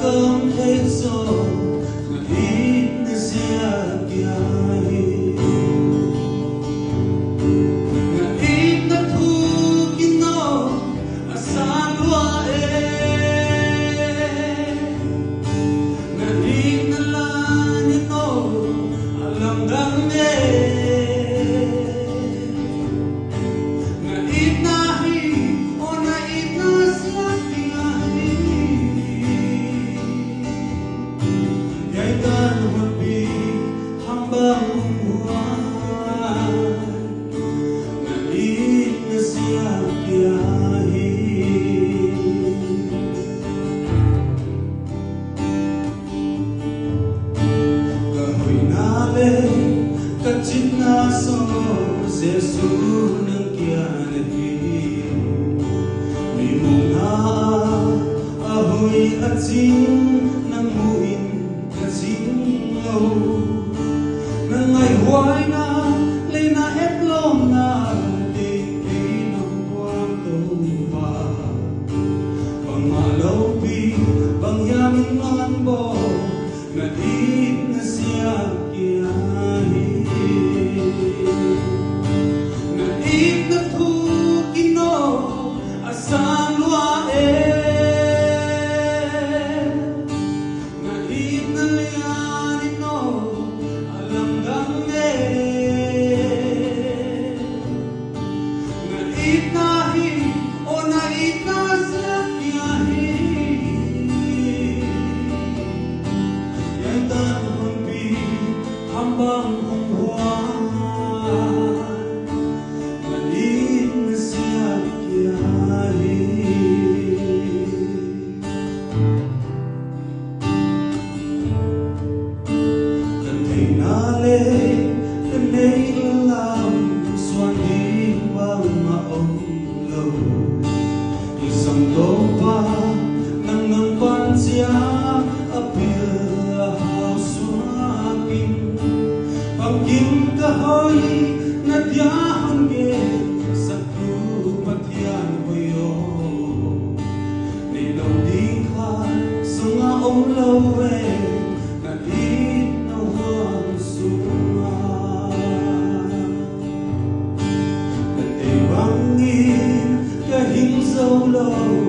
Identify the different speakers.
Speaker 1: không thấy rồi mà ít nó sẽ kiai nga ít nó thu kino asan wa nga ít nó lan ino alam dang nga ít na hi ona ít na siya kiai yai tan hon bi hambang umuan nga ít na siya kiai kahoy nale kachit na so Jesu nang kianahi mimuna ahoy at sing nang muin kasing ngau nang ngay huay na lay na etlom na di kinang kwarto pa pangalaw pi pangyamin man bo na di na siya kiyahi ít nó thu kino asan lua nga ít na lian ino alam dang nga ít na hi o na ít na sa kiahi yang tan hon bi hambang hong huang isang topa nang nampan siya apil hausuakin pagkim kahoy nadyahan ge sa kupatyan koyo nilaw di ka sunga umlawe na itnawan sunga kahing solo